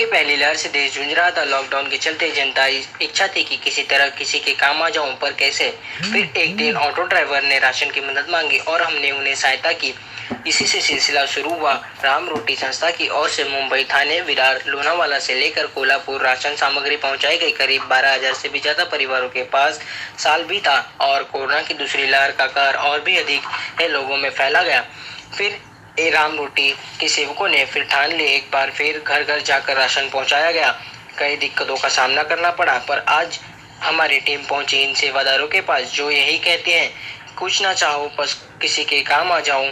की पहली लहर से देश जूझ रहा था। लॉकडाउन के चलते जनता इच्छा थी कि किसी तरह किसी के काम आ जाऊं, पर कैसे। फिर एक दिन ऑटो ड्राइवर ने राशन की मदद मांगी और हमने उन्हें सहायता की। इसी से सिलसिला शुरू हुआ। राम रोटी संस्था की ओर से मुंबई, थाने, विरार, लोनावाला से लेकर कोल्हापुर राशन सामग्री पहुंचाई गई। करीब 12,000 से भी ज्यादा परिवारों के पास साल भी था और कोरोना की दूसरी लहर का कहर और भी अधिक है लोगों में फैला गया। फिर राम रोटी के सेवकों ने फिर ठान ली, एक बार फिर घर घर जाकर राशन पहुंचाया गया। कई दिक्कतों का सामना करना पड़ा, पर आज हमारी टीम पहुंची इन सेवादारों के पास जो यही कहते हैं, कुछ ना चाहो बस किसी के काम आ जाऊं।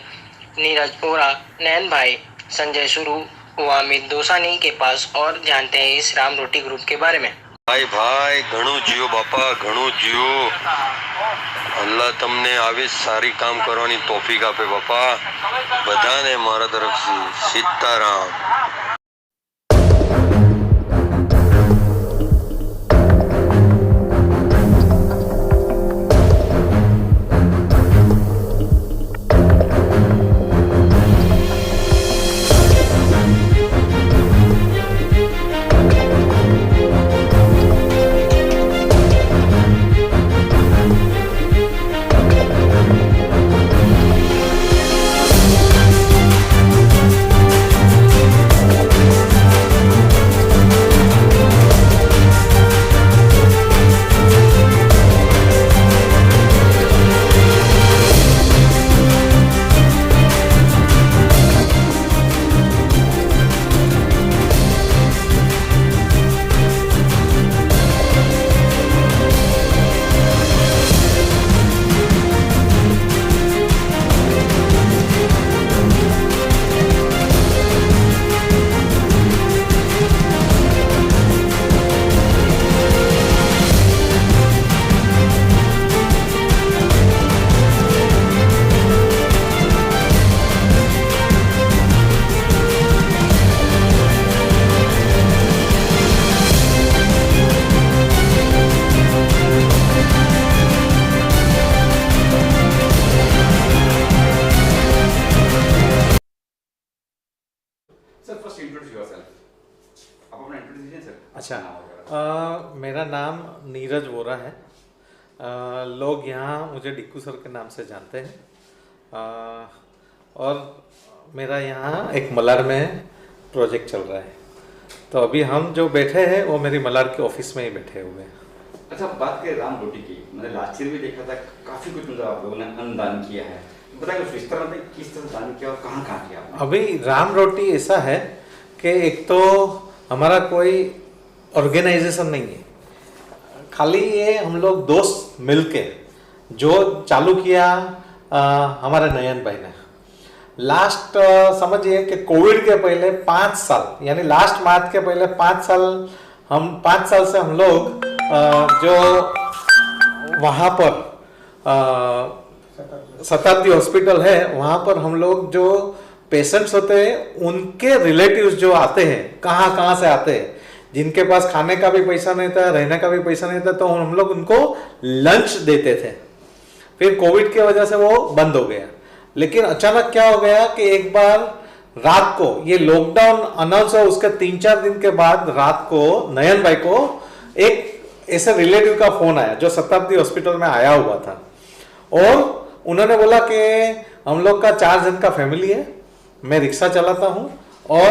नीरज वोरा, नयन भाई, संजय सुरू व अमित दोसानी के पास और जानते हैं इस राम रोटी ग्रुप के बारे में। भाई भाई घणું જીઓ બાપા, ઘણું જીઓ। અલ્લાહ તમને આવી સારી કામ કરવાની તોફીક આપે બાપા। બધાને મારા તરફથી સીતારામ। अच्छा, मेरा नाम नीरज वोरा है। लोग यहाँ मुझे डिक्कू सर के नाम से जानते हैं। और मेरा यहाँ एक मलाड में प्रोजेक्ट चल रहा है, तो अभी हम जो बैठे हैं वो मेरी मलाड के ऑफिस में ही बैठे हुए हैं। अच्छा, बात करें राम रोटी की, मैंने लास्ट ईयर भी देखा था काफ़ी कुछ मतलब आप लोगों ने अन्नदान किया है। बताइए किस तरह दान किया और कहाँ कहाँ किया आपने? अभी राम रोटी ऐसा है कि एक तो हमारा कोई ऑर्गेनाइजेशन नहीं है, खाली ये हम लोग दोस्त मिलके जो चालू किया। हमारे नयन भाई ने लास्ट समझिए कि कोविड के पहले 5 साल, यानी लास्ट मार्च के पहले 5 साल, हम 5 साल से हम लोग जो वहाँ पर शताब्दी हॉस्पिटल है, वहाँ पर हम लोग जो पेशेंट्स होते हैं उनके रिलेटिव्स जो आते हैं, कहाँ कहाँ से आते हैं, जिनके पास खाने का भी पैसा नहीं था, रहने का भी पैसा नहीं था, तो हम लोग उनको लंच देते थे। फिर कोविड की वजह से वो बंद हो गया, लेकिन अचानक क्या हो गया कि एक बार रात को, ये लॉकडाउन अनाउंस हुआ उसके 3-4 दिन के बाद रात को नयन भाई को एक ऐसे रिलेटिव का फोन आया जो शताब्दी हॉस्पिटल में आया हुआ था, और उन्होंने बोला कि हम लोग का 4 जन का फैमिली है, मैं रिक्शा चलाता हूँ और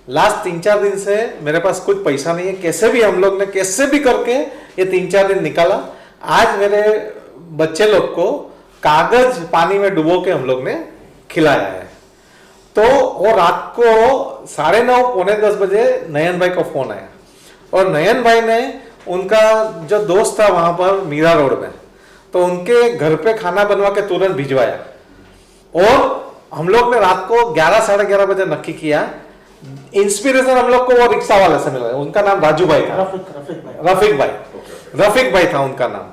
लास्ट 3-4 दिन से मेरे पास कुछ पैसा नहीं है, कैसे भी हम लोग ने कैसे भी करके ये 3-4 दिन निकाला। आज मेरे बच्चे लोग को कागज पानी में डुबो के हम लोग ने खिलाया है। तो वो रात को 9:30 पौने 10 बजे नयन भाई का फोन आया, और नयन भाई ने उनका जो दोस्त था वहां पर मीरा रोड में, तो उनके घर पे खाना बनवा के तुरंत भिजवाया। और हम लोग ने रात को 11 साढ़े 11 बजे नक्की किया। इंस्पिरेशन हम लोग को वो रिक्शा वाले से मिला, उनका नाम राजू भाई था, रफीक भाई था उनका नाम।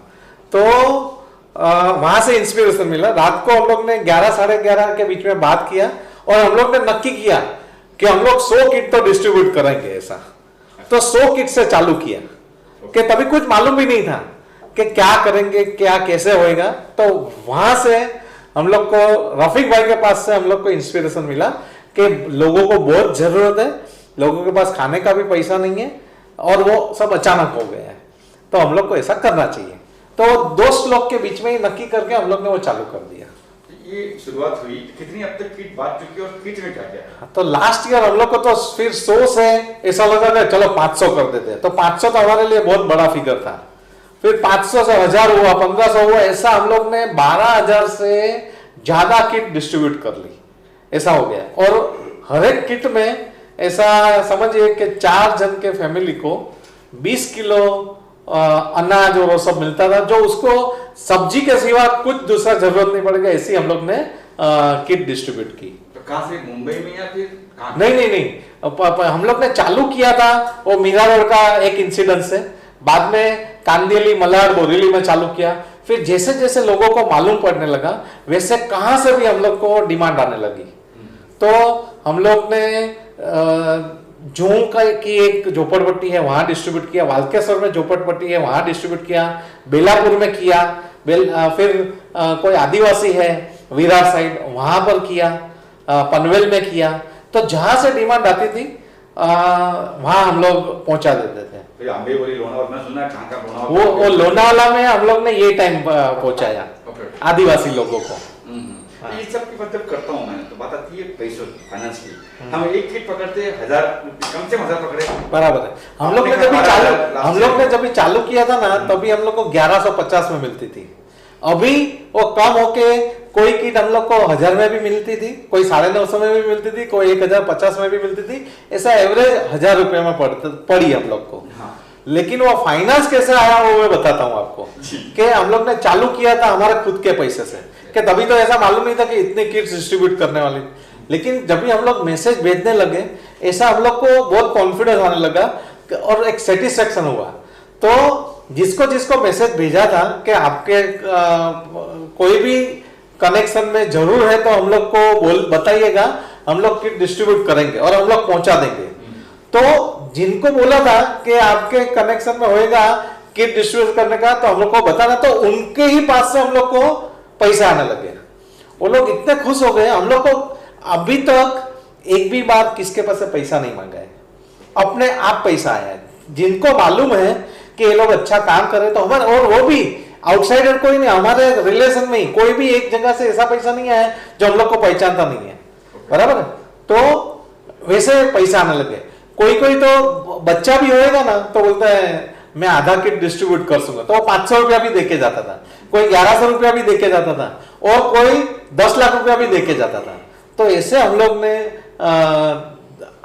तो वहां से इंस्पिरेशन मिला। रात को हम लोग ने 11 साढ़े 11 के बीच में बात किया और हम लोग ने नक्की किया कि हम लोग 100 किट तो डिस्ट्रीब्यूट करेंगे ऐसा। तो 100 किट से चालू किया कि तभी कुछ मालूम भी नहीं था कि क्या करेंगे, क्या कैसे होएगा। तो वहां से हम लोग को रफीक भाई के पास से हम लोग को इंस्पिरेशन मिला कि लोगों को बहुत जरूरत है, लोगों के पास खाने का भी पैसा नहीं है और वो सब अचानक हो गया है, तो हम लोग को ऐसा करना चाहिए। तो दोस्त लोग के बीच में ही नक्की करके हम लोग ने वो चालू कर दिया। ये शुरुआत हुई, कितनी अब तक किट बांट चुकी है और किट में क्या क्या है? तो लास्ट ईयर हम लोग को तो फिर 100 से ऐसा लगा कि चलो 500 कर देते हैं, तो 500 तो हमारे लिए बहुत बड़ा फिगर था। फिर 500 से 1000 हुआ, 1500 हुआ, ऐसा हम लोग ने 12000 से ज्यादा किट डिस्ट्रीब्यूट कर ली, ऐसा हो गया। और हर एक किट में ऐसा समझिए कि 4 जन के फैमिली को 20 किलो अनाज और वो सब मिलता था, जो उसको सब्जी के सिवा कुछ दूसरा जरूरत नहीं पड़ेगा, ऐसी हम लोग ने किट डिस्ट्रीब्यूट की। तो कहाँ से, मुंबई में या फिर कहाँ? नहीं, हम लोग ने चालू किया था वो मीरा रोड का एक इंसिडेंट से, बाद में कांदिवली, मलाड, बोरीली में चालू किया। फिर जैसे जैसे लोगों को मालूम पड़ने लगा वैसे कहां से भी हम लोग को डिमांड आने लगी, तो हम लोग ने जून की एक झोपड़पट्टी है वहां डिस्ट्रीब्यूट किया, वाल्केश्वर में झोपड़पट्टी है वहां डिस्ट्रीब्यूट किया, बेलापुर में किया, फिर कोई आदिवासी है विरार साइड वहां पर किया, पनवेल में किया। तो जहां से डिमांड आती थी वहां हम लोग पहुंचा देते थे। फिर अम्बेवली, लोनावाला, मैं सुना कहाँ का लोनावाला, वो लोनावाला में हम लोग ने ये टाइम पहुंचाया आदिवासी लोगों को। ये सब की मतलब करता हूँ मैं, तो बात आती है पैसों की, फाइनेंस की। हम एक किट पकड़ते हैं 1000, कम से कम 1000 पकड़े, बराबर है। हम लोग ने जब चालू किया था ना, तभी हम लोग को 1150 में मिलती थी। अभी वो कम होके कोई किट हम लोग को 1000 में भी मिलती थी, कोई 950 में भी मिलती थी, कोई 1050 में भी मिलती थी, ऐसा एवरेज 1000 रुपए में पड़ी हम लोग को। लेकिन वो फाइनेंस कैसे आया वो मैं बताता हूँ आपको, कि हम लोग ने चालू किया था हमारे खुद के पैसे से, कि तभी तो ऐसा मालूम नहीं था कि इतने किट्स डिस्ट्रीब्यूट करने वाले। लेकिन जब भी हम लोग मैसेज भेजने लगे, ऐसा हम लोग को बहुत कॉन्फिडेंस आने लगा और एक सेटिस्फेक्शन हुआ। तो जिसको जिसको मैसेज भेजा था कि आपके कोई भी कनेक्शन में जरूर है तो हम लोग को बताइएगा, हम लोग किट डिस्ट्रीब्यूट करेंगे और हम लोग पहुंचा देंगे। तो जिनको बोला था कि आपके कनेक्शन में होएगा किट डिस्ट्रीब्यूट करने का, तो हम लोग को बताना, तो उनके ही पास से हम लोग को पैसे आने लगे। वो लोग इतने खुश हो गए। हम लोग को अभी तक एक भी बार किसके पास से पैसा नहीं मांगा है, अपने आप पैसा आया है। जिनको मालूम है कि ये लोग अच्छा काम कर रहे, तो हमारे, और वो भी आउटसाइडर कोई नहीं, हमारे रिलेशन में ही कोई भी एक जगह से ऐसा पैसा नहीं आया जो हम लोग को पहचानता नहीं है, बराबर है। तो वैसे पैसा आने लगे। कोई कोई तो बच्चा भी होएगा ना, तो बोलता है मैं आधा किट डिस्ट्रीब्यूट कर दूंगा, तो वो 500 रुपया भी देके जाता था, कोई 1100 रुपया भी देके जाता था, और कोई 10 लाख रुपया भी देके जाता था। तो ऐसे हम लोग ने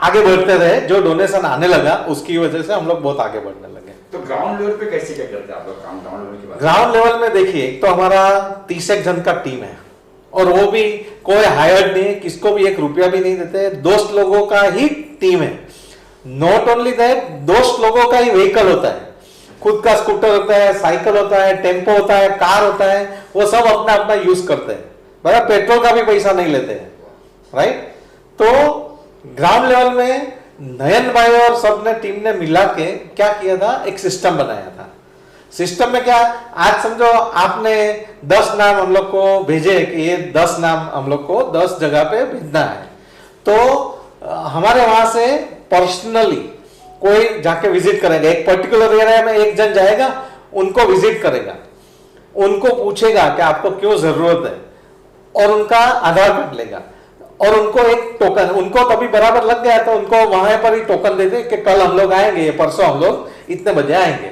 आगे बढ़ते रहे। जो डोनेशन आने लगा उसकी वजह से हम लोग बहुत आगे बढ़ने लगे। तो ग्राउंड लेवल पे कैसे क्या करते हैं आप लोग काम? ग्राउंड लेवल की बात, ग्राउंड लेवल में देखिए, एक तो हमारा 30 जन का टीम है, और वो भी कोई हायर्ड नहीं है, किसको भी 1 रुपया भी नहीं देते, दोस्त लोगों का ही टीम है। नॉट ओनली दैट, दोस्त लोगों का ही व्हीकल होता है, खुद का स्कूटर होता है, साइकिल होता है, टेम्पो होता है, कार होता है, वो सब अपना अपना यूज करते हैं, बराबर। पेट्रोल का भी पैसा नहीं लेते हैं, राइट। तो ग्राउंड लेवल में नयन भाई और सब ने टीम ने मिला के क्या किया था, एक सिस्टम बनाया था। सिस्टम में क्या, आज समझो आपने 10 नाम हम लोग को भेजे कि ये 10 नाम हम लोग को 10 जगह पे भेजना है, तो हमारे वहां से पर्सनली कोई जाके विजिट करेगा, एक पर्टिकुलर एरिया में एक जन जाएगा, उनको विजिट करेगा, उनको पूछेगा कि आपको क्यों जरूरत है, और उनका आधार कार्ड लेगा, और उनको एक टोकन, उनको कभी बराबर लग गया तो उनको वहां पर ही टोकन देते कि कल हम लोग आएंगे, परसों हम लोग इतने बजे आएंगे।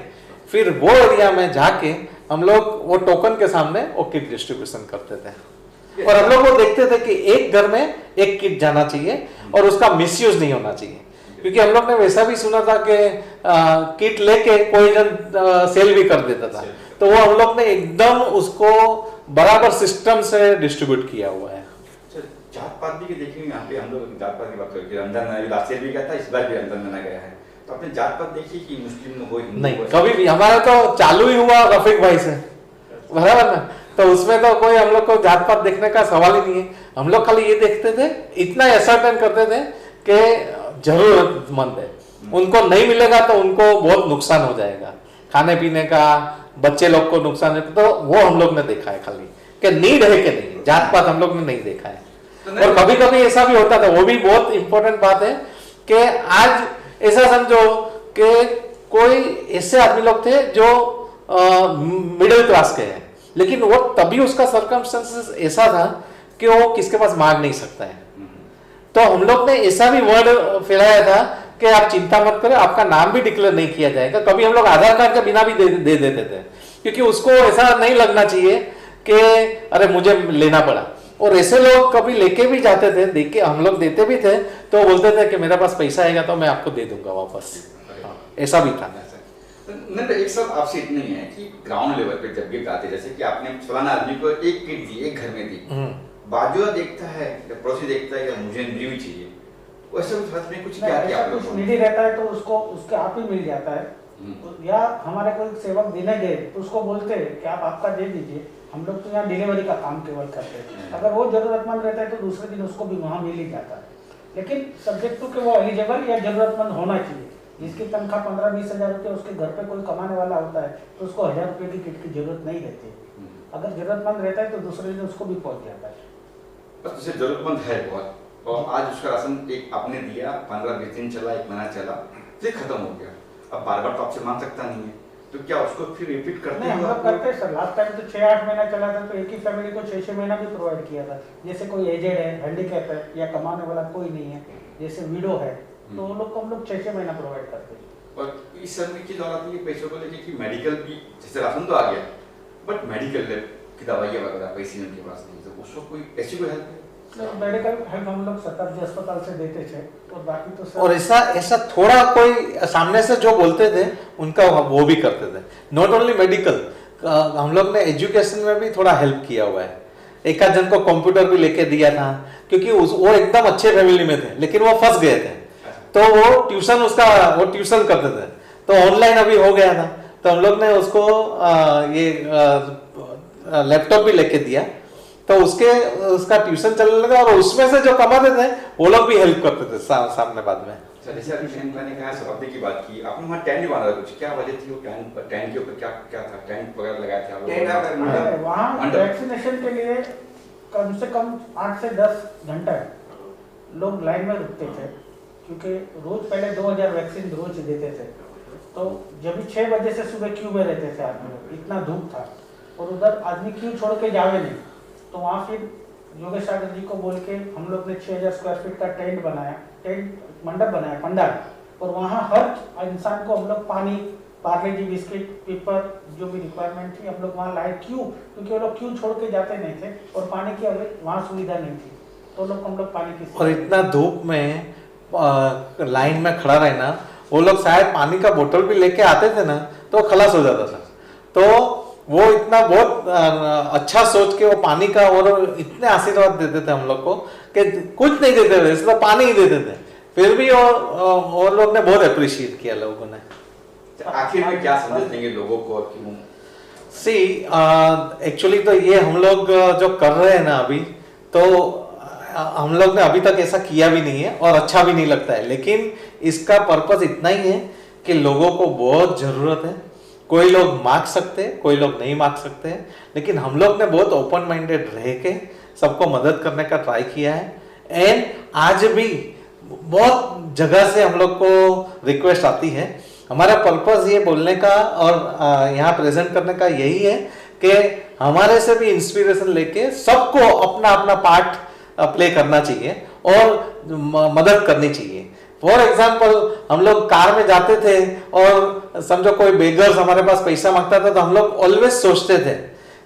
फिर वो एरिया में जाके हम लोग वो टोकन के सामने वो किट डिस्ट्रीब्यूशन करते थे, और हम लोग वो देखते थे कि एक घर में एक किट जाना चाहिए और उसका मिसयूज नहीं होना चाहिए। क्योंकि हम लोग ने वैसा भी सुना था कि किट लेके कोई जन सेल भी कर देता था, तो वो हम लोग ने एकदम उसको बराबर सिस्टम से डिस्ट्रीब्यूट किया हुआ है। जात पात भी देखेंगे यहाँ पे, हम लोग जात पात की बात करें, रमजान महीना लास्ट ईयर भी गया था, इस बार भी रमजान महीना गया है, तो आपने जात पात देखी कि मुस्लिम हो, हिंदू नहीं, कभी भी। हमारा तो चालू ही हुआ रफीक भाई से, बराबर ना, तो उसमें तो कोई हम लोग को जात पात देखने का सवाल ही नहीं है। हम लोग खाली ये देखते थे, इतना असर्टेन करते थे कि जरूरतमंद है, उनको नहीं मिलेगा तो उनको बहुत नुकसान हो जाएगा, खाने पीने का, बच्चे लोग को नुकसान है, तो वो हम लोग ने देखा है खाली कि नीड है कि नहीं, जात पात हम लोग ने नहीं देखा है। और कभी कभी ऐसा भी होता था, वो भी बहुत इंपॉर्टेंट बात है कि आज ऐसा समझो कि कोई ऐसे आदमी लोग थे जो मिडिल क्लास के हैं, लेकिन वो तभी उसका सर्कमस्टेंसेस ऐसा था कि वो किसके पास मांग नहीं सकता है। तो हम लोग ने ऐसा भी वर्ड फैलाया था कि आप चिंता मत करें, आपका नाम भी डिक्लेयर नहीं किया जाएगा। कभी हम लोग आधार कार्ड के बिना भी दे देते थे, क्योंकि उसको ऐसा नहीं लगना चाहिए कि अरे मुझे लेना पड़ा। और ऐसे लोग कभी लेके भी जाते थे, देख के हम लोग देते भी थे, तो बोलते थे कि मेरे पास पैसा आएगा तो मैं आपको दे दूंगा वापस। हाँ, ऐसा भी था। नहीं तो एक सब आपसे इतना ही है कि ग्राउंड लेवल पे जब भी गाते, जैसे कि आपने फलाना आदमी को एक किट दी, एक घर में दी, बाजुआ देखता है या पड़ोसी देखता है या मुझे मिली हुई चाहिए, वैसे उस हाथ में कुछ क्या किया आप लोगों ने? मिली रहता है तो उसको उसके आप ही मिल जाता है। या हमारे कोई सेवक देने गए तो उसको बोलते हैं कि आप आपका दे दीजिए, हम लोग तो यहाँ डिलीवरी का काम केवल करते हैं। अगर वो जरूरतमंद रहता है तो दूसरे दिन उसको भी वहाँ मिल ही जाता है, लेकिन सब्जेक्ट टू कि वो एलिजिबल या जरूरतमंद होना चाहिए। जिसकी तनख्वाह 15-20 हजार रुपये, उसके घर पे कोई कमाने वाला होता है तो उसको 1000 रुपये की किट की जरूरत नहीं रहती है। अगर जरूरतमंद रहता है तो दूसरे दिन उसको भी पहुंच जाता है। बस उसे जरूरतमंद है बहुत, और आज उसका राशन एक आपने दिया, 15-20 दिन चला, 1 महीना चला, फिर खत्म हो गया। अब बार बार तो आपसे मांग सकता नहीं है, तो क्या उसको फिर रिपीट करते हैं? हम लोग करते हैं सर। लास्ट टाइम तो 6-8 महीना चला था, तो एक ही फैमिली को 6-6 महीना भी प्रोवाइड किया था। जैसे कोई एजेड है, हैंडीकैप है या कमाने वाला कोई नहीं है, जैसे विडो है, तो वो लोग को हम लोग 6-6 महीना प्रोवाइड करते हैं। और इस समय की दौरान ये पैसों को लेके कि मेडिकल भी, जैसे राशन तो आ गया, बट मेडिकल की दवाइयाँ वगैरह पैसे उनके पास नहीं, तो उसको कोई ऐसी कोई हेल्प है? मेडिकल हेल्प हम लोग शताब्दी अस्पताल से देते थे, और बाकी तो सर और ऐसा थोड़ा कोई सामने से जो बोलते थे उनका वो भी करते थे। नॉट ओनली मेडिकल, हम लोग ने एजुकेशन में भी थोड़ा हेल्प किया हुआ है। एक आध जन को कंप्यूटर भी लेके दिया था, क्योंकि वो एकदम अच्छे फैमिली में थे, लेकिन वो फंस गए थे, तो वो ट्यूशन करते थे, तो ऑनलाइन अभी हो गया था, तो हम लोग ने उसको लैपटॉप भी लेके दिया, तो उसका ट्यूशन चलने लगा, और उसमें से जो कमाते थे वो लोग भी हेल्प करते थे सामने बाद में। जैसे अभी मैंने कहा शताब्दी की बात की, आपने वहाँ टेंट बना था, कुछ क्या वजह थी वो टेंट के ऊपर क्या था? टेंट वगैरह लगाए थे वहाँ वैक्सीनेशन के लिए कम से कम 8 से 10 घंटा लोग लाइन में रुकते थे, क्योंकि रोज पहले 2000 वैक्सीन रोज देते थे। तो जब 6 बजे से सुबह क्यू में रहते थे आदमी लोग, इतना धूप था, और उधर आदमी क्यू छोड़ के जावे नहीं। तो वहाँ फिर योगेश सागर जी को बोल के हम लोग ने 6000 स्क्वायर फीट का टेंट बनाया, मंडप बनाया, पंडाल, और वहाँ हर इंसान को हम लोग पानी, पार्ले जी बिस्किट, पेपर, जो भी रिक्वायरमेंट थी हम लोग वहाँ लाए। क्यों? क्योंकि वो लोग क्यों छोड़ के जाते नहीं थे, और पानी की वहाँ सुविधा नहीं थी, तो हम लोग पानी की, और इतना धूप में लाइन में खड़ा रहना, वो लोग शायद पानी का बोतल भी लेके आते थे ना, तो खलास हो जाता था। तो वो इतना बहुत अच्छा सोच के वो पानी का, और इतने आशीर्वाद देते थे हम लोग को कि कुछ नहीं देते थे, सिर्फ पानी ही देते थे, फिर भी और लोग ने बहुत अप्रिशिएट किया लोगों ने। आखिर में क्या संदेश देंगे लोगों को? क्यों सी एक्चुअली तो ये हम लोग जो कर रहे हैं ना अभी, तो हम लोग ने अभी तक ऐसा किया भी नहीं है और अच्छा भी नहीं लगता है, लेकिन इसका पर्पस इतना ही है कि लोगों को बहुत जरूरत है। कोई लोग मांग सकते हैं, कोई लोग नहीं मांग सकते हैं, लेकिन हम लोग ने बहुत ओपन माइंडेड रह के सबको मदद करने का ट्राई किया है। एंड आज भी बहुत जगह से हम लोग को रिक्वेस्ट आती है। हमारा पर्पस ये बोलने का और यहाँ प्रेजेंट करने का यही है कि हमारे से भी इंस्पिरेशन लेके सबको अपना अपना पार्ट प्ले करना चाहिए और मदद करनी चाहिए। फॉर एग्जाम्पल, हम लोग कार में जाते थे और समझो कोई बेगर्स हमारे पास पैसा मांगता था, तो हम लोग ऑलवेज सोचते थे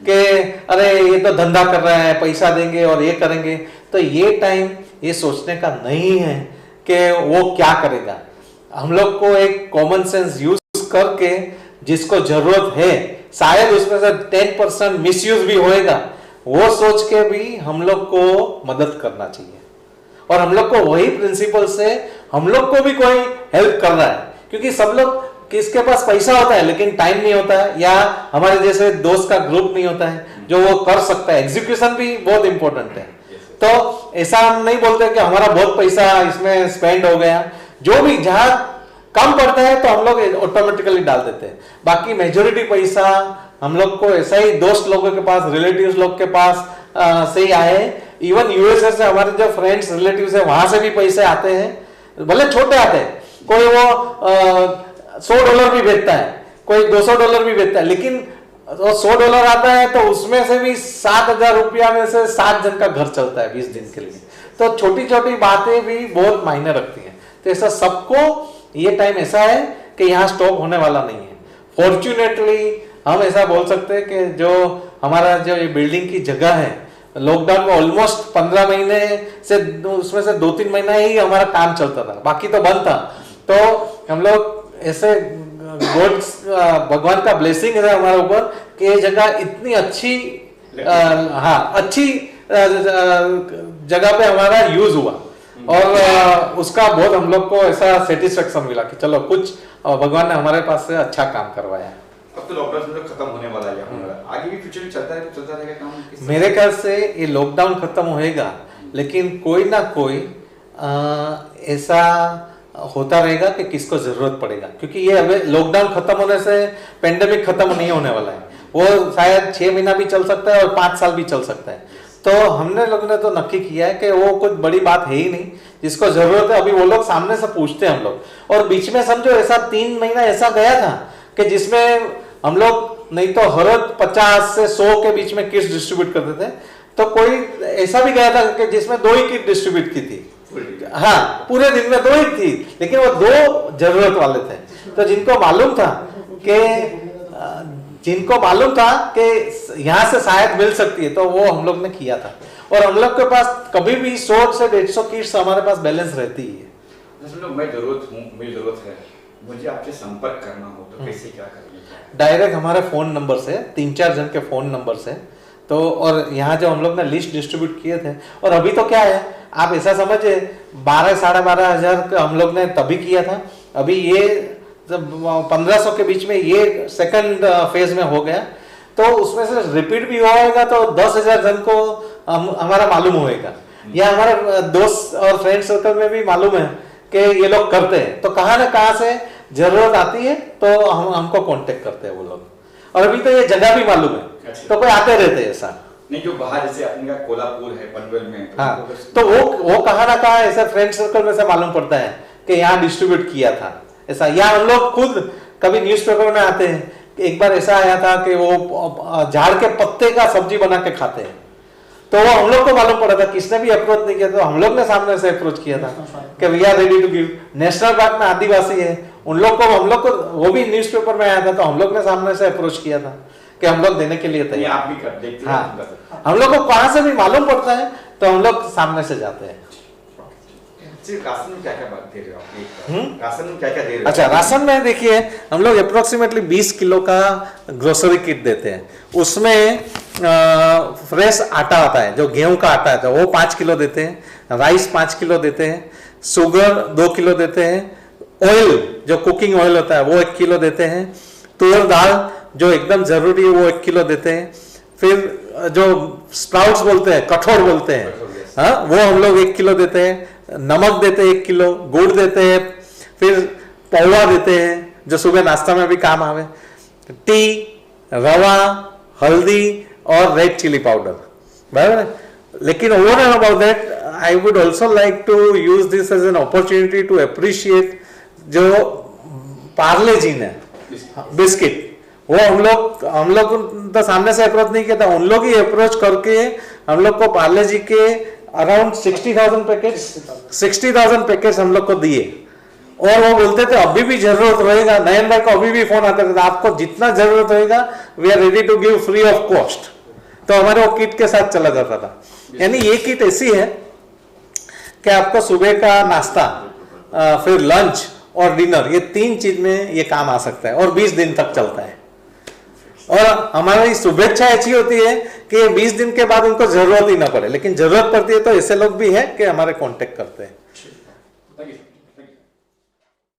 कि अरे ये तो धंधा कर रहा है, पैसा देंगे और ये करेंगे। तो ये टाइम ये सोचने का नहीं है कि वो क्या करेगा। हम लोग को एक कॉमन सेंस यूज करके जिसको जरूरत है, शायद उसमें से 10% मिसयूज भी होएगा, वो सोच के भी हम लोग को मदद करना चाहिए। और हम लोग को वही प्रिंसिपल से हम लोग को भी कोई हेल्प कर रहा है, क्योंकि सब लोग किसके पास पैसा होता है लेकिन टाइम नहीं होता है, या हमारे जैसे दोस्त का ग्रुप नहीं होता है जो वो कर सकता है। एग्जीक्यूशन भी बहुत इंपॉर्टेंट है। तो ऐसा हम नहीं बोलते कि हमारा बहुत पैसा इसमें स्पेंड हो गया। जो भी जहां कम पड़ता है तो हम लोग ऑटोमेटिकली डाल देते हैं। बाकी मेजोरिटी पैसा हम लोग को ऐसा ही दोस्त लोगों के पास, रिलेटिव्स लोग के पास से ही आए। इवन यूएसए से हमारे जो फ्रेंड्स रिलेटिव्स है वहां से भी पैसे आते हैं। भले छोटे आते हैं, कोई वो $100 भी बेचता है, कोई $200 भी बेचता है, लेकिन वो $100 आता है तो उसमें से भी 7,000 रुपया में से 7 जन का घर चलता है 20 दिन के लिए। तो छोटी छोटी बातें भी बहुत मायने रखती हैं। तो ऐसा सबको ये टाइम ऐसा है कि यहाँ स्टॉप होने वाला नहीं है। फॉर्चुनेटली हम ऐसा बोल सकते हैं कि जो हमारा जो ये बिल्डिंग की जगह है, लॉकडाउन में ऑलमोस्ट 15 महीने से उसमें से 2-3 महीना ही हमारा काम चलता था, बाकी तो बंद था। तो हम लोग ऐसे भगवान का ब्लेसिंग है हमारे ऊपर कि ये जगह इतनी अच्छी अच्छी जगह पे हमारा यूज हुआ और उसका बहुत हम लोग को ऐसा सेटिस्फेक्शन मिला कि चलो कुछ भगवान ने हमारे पास से अच्छा काम करवाया। अब तो लॉकडाउन खत्म होने वाला है, आगे भी फ्यूचर में चलता रहेगा काम। मेरे ख्याल से ये लॉकडाउन खत्म होएगा, लेकिन कोई ना कोई ऐसा होता रहेगा कि किसको जरूरत पड़ेगा, क्योंकि ये अभी लॉकडाउन खत्म होने से पेंडेमिक खत्म नहीं होने वाला है। वो शायद 6 महीना भी चल सकता है और 5 साल भी चल सकता है। तो हमने लोग ने तो नक्की किया है कि वो कुछ बड़ी बात है ही नहीं, जिसको जरूरत है अभी वो लोग सामने से पूछते हैं हम लोग। और बीच में समझो ऐसा 3 महीना ऐसा गया था कि जिसमें हम लोग नहीं तो हर रोज 50 से 100 के बीच में किट्स डिस्ट्रीब्यूट करते थे, तो कोई ऐसा भी गया था कि जिसमें 2 ही किट डिस्ट्रीब्यूट की थी। हाँ, पूरे दिन में 2 ही थी, लेकिन वो 2 जरूरत वाले थे। तो जिनको मालूम था कि यहाँ से शायद मिल सकती है, तो वो हम लोग ने किया था। और हम लोग के पास कभी भी 100 से 150 किट्स हमारे पास बैलेंस रहती है। मैं जरूरत हूँ, मेरी जरूरत है, मुझे आपसे संपर्क करना हो तो कैसे क्या करेंगे? डायरेक्ट हमारे फोन नंबर से, 3-4 जन के फोन नंबर से। तो और यहाँ जो हम लोग ने लिस्ट डिस्ट्रीब्यूट किए थे, और अभी तो क्या है आप ऐसा समझिए 12-12.5 हजार का हम लोग ने तभी किया था। अभी ये 1500 के बीच में ये सेकंड फेज में हो गया, तो उसमें से रिपीट भी होएगा तो 10,000 जन को हमारा मालूम होएगा, या हमारे दोस्त और फ्रेंड सर्कल में भी मालूम है कि ये लोग करते हैं। तो कहाँ ना कहाँ से जरूरत आती है तो हमको कांटेक्ट करते हैं वो लोग। और अभी तो ये जगह भी मालूम है, तो कोई आते रहते हैं ऐसा नहीं। जो बाहर जैसे अपने का कोल्हापुर है, पनवेल में, तो वो कहाँ ना कहाँ ऐसा फ्रेंड सर्कल में से मालूम पड़ता है कि यहाँ डिस्ट्रीब्यूट किया था ऐसा। या हम लोग खुद कभी न्यूज़पेपर में आते हैं, एक बार ऐसा आया था कि वो झाड़ के पत्ते का सब्जी बना के खाते हैं, तो वो हम लोग को मालूम पड़ा था, किसने भी अप्रोच नहीं किया, तो हम लोग ने सामने से अप्रोच किया था कि we are ready to give. National park में आदिवासी है, उन लोग को हम लोग को वो भी न्यूज़पेपर में आया था, तो हम लोग ने सामने से अप्रोच किया था कि हम लोग देने के लिए तैयार। आप भी कर देखते हैं। हाँ, हम लोग को कहाँ से भी मालूम पड़ता है तो हम लोग सामने से जाते हैं। राशन में क्या-क्या दे रहे हो आप? राशन में क्या-क्या दे रहे हो? अच्छा, राशन में देखिए हम लोग अप्रोक्सीमेटली 20 किलो का ग्रोसरी किट देते हैं। उसमें फ्रेश आटा आता है, जो गेहूं का आटा आता है वो 5 किलो देते हैं, राइस 5 किलो देते हैं, शुगर 2 किलो देते हैं, ऑयल जो कुकिंग ऑयल होता है वो 1 किलो देते हैं, तुअर दाल जो एकदम जरूरी है वो 1 किलो देते हैं, फिर जो स्प्राउट्स बोलते हैं, कठोर बोलते हैं, हाँ, वो हम लोग 1 किलो देते हैं, नमक देते हैं 1 किलो, गुड़ देते हैं, फिर पौवा देते हैं जो सुबह नाश्ता में भी काम आवे, टी, रवा, हल्दी और रेड चिली पाउडर, बराबर है। लेकिन over and about that I would also like to use this as an opportunity to appreciate जो पार्ले जी ने बिस्किट, वो हम लोग तो सामने से अप्रोच नहीं किया था, उन लोग ही अप्रोच करके हम लोग को पार्ले जी के अराउंड 60,000 पैकेट्स हम लोग को दिए। और वो बोलते थे अभी भी जरूरत रहेगा, नयन भाई को अभी भी फोन आता था, आपको जितना जरूरत होगा we are ready to give free of cost. तो हमारे वो किट के साथ चला जाता था। यानी ये किट ऐसी है कि आपको सुबह का नाश्ता, फिर लंच और डिनर, ये 3 चीज में ये काम आ सकता है और 20 दिन तक चलता है। और हमारी शुभेच्छा ऐसी होती है कि 20 दिन के बाद उनको जरूरत ही ना पड़े, लेकिन जरूरत पड़ती है तो ऐसे लोग भी हैं कि हमारे कांटेक्ट करते हैं।